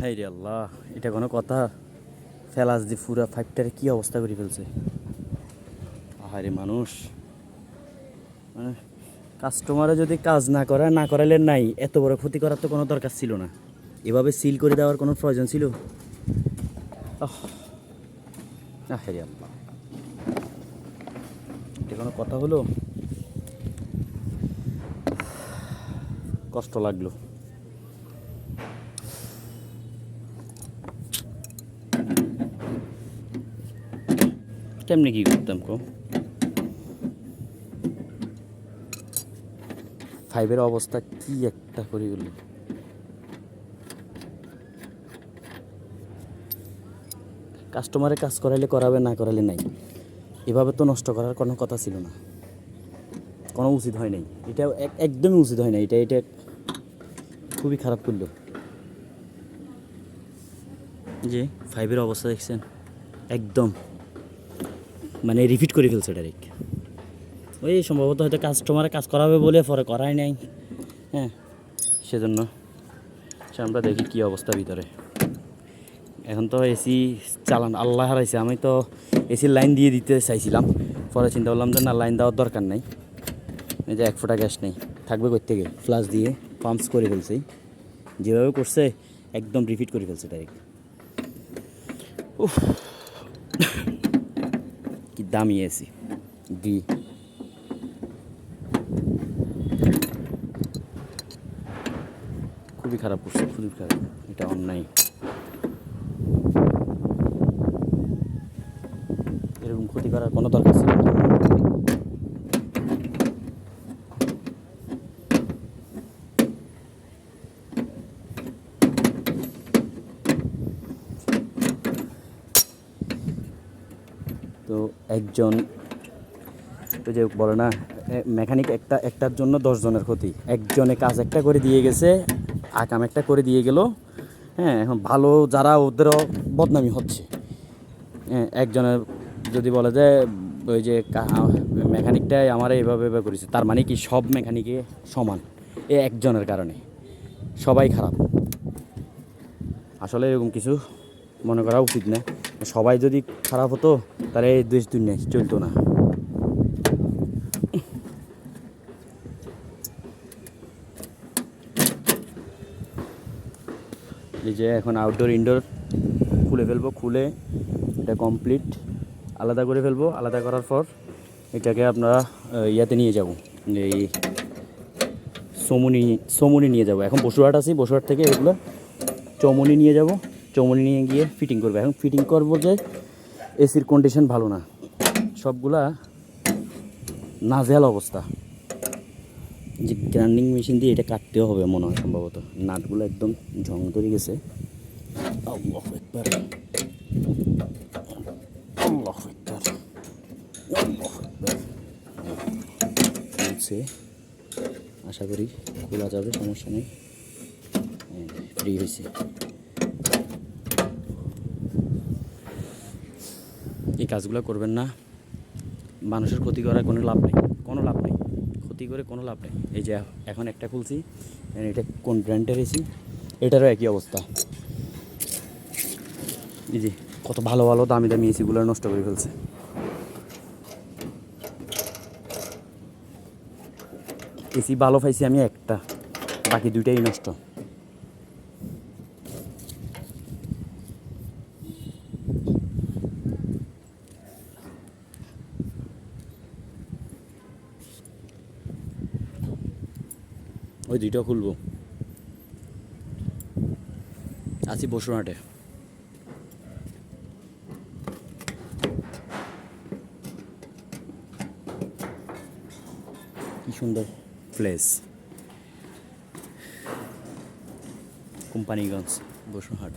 High রে আল্লাহ, এটা কোনো কথা? ফেলাস দি পুরা ফাইভটারে কি অবস্থা করে ফেলছে। আহারে মানুষ, মানে কাস্টমারে যদি কাজ না করাইলে নাই, এত বড় ক্ষতি করার তো কোনো দরকার ছিল না। এভাবে সিল করে দেওয়ার কোনো প্রয়োজন ছিল? আহারে আল্লাহ, এটা কোনো কথা হলো? কষ্ট লাগলো। কেমনি কি করতাম কো? ফাইভের অবস্থা কি একটা করে গেল। কাস্টমারে কাজ করাইলে করাবে, না করাইলে নাই। এভাবে তো নষ্ট করার কোনো কথা ছিল না, কোনো উচিত হয় নাই। এটা একদমই উচিত হয় না। এটা এটা খুবই খারাপ করলো। যে ফাইভের অবস্থা দেখছেন, একদম মানে রিপিট করে ফেলছে ডাইরেক্ট। ওই সম্ভবত হয়তো কাস্টমারে কাজ করাবে বলে পরে করাই নাই, হ্যাঁ, সেজন্য। আমরা দেখি কী অবস্থা ভিতরে। এখন তো এসি চালান আল্লাহ হারাইছে। আমি তো এসির লাইন দিয়ে দিতে চাইছিলাম, পরে চিন্তা করলাম যে না, লাইন দেওয়ার দরকার নাই। এই যে 1 ফোঁটা গ্যাস নেই, থাকবে কই থেকে? ফ্লাশ দিয়ে পাম্পস করে ফেলছি, যেভাবে করছে একদম রিপিট করে ফেলছে ডাইরেক্ট। উফ, কি দামি এসি ডি। খুবই খারাপ করছে, খুবই খারাপ। এটা অন্যায়। এরকম ক্ষতি করার কোনো দরকার ছিল না। তো একজন, তো যে বলে না, মেকানিক একটার জন্য 10 জনের ক্ষতি। একজনে কাজ একটা করে দিয়ে গেছে, আকাম একটা করে দিয়ে গেল, হ্যাঁ। এখন ভালো যারা, ওদেরও বদনামি হচ্ছে। হ্যাঁ, একজনের যদি বলে যে ওই যে মেকানিকটাই আমার এইভাবে করেছে, তার মানে কি সব মেকানিকে সমান? এ একজনের কারণে সবাই খারাপ? আসলে এরকম কিছু মনে করা উচিত না। সবাই যদি খারাপ হতো তাহলে এই দেশ দুনিয়া চলতো না। এই যে এখন আউটডোর ইনডোর খুলে ফেলবো, খুলে এটা কমপ্লিট আলাদা করে ফেলবো। আলাদা করার পর এটাকে আপনারা ইয়াতে নিয়ে যাব, এই চমুনি নিয়ে যাব। এখন বসুরহাট আছি, বসুরহাট থেকে এগুলো চমুনি নিয়ে যাব। চমুনি নিয়ে গিয়ে ফিটিং করবো। এখন ফিটিং করবো যে এসির কন্ডিশন ভালো না, সবগুলা নাজেহাল অবস্থা। যে গ্রাইন্ডিং মেশিন দিয়ে এটা কাটতেও হবে মনে হয়, সম্ভবত নাটগুলো একদম ঝং ধরে গেছে। আল্লাহু আকবার, আল্লাহু আকবার, আল্লাহু আকবার। চলছে, আশা করি খোলা যাবে, সমস্যা নেই। ফ্রি হয়েছে। এই কাজগুলো করবেন না, মানুষের ক্ষতি করার কোনো লাভ নেই, কোনো লাভ নেই। ক্ষতি করে কোনো লাভ নেই। এই যে এখন একটা খুলছি, এটা কোন ব্র্যান্ডের এসি, এটারও একই অবস্থা। এই যে কত ভালো ভালো দামি দামি এসিগুলো নষ্ট করে ফেলছে। এসি ভালো পাইছি আমি একটা, বাকি দুইটাই নষ্ট। ওই দুইটা খুলবো। আছি বসুরহাটে। কি সুন্দর প্লেস, কোম্পানিগঞ্জ, বসুরহাট।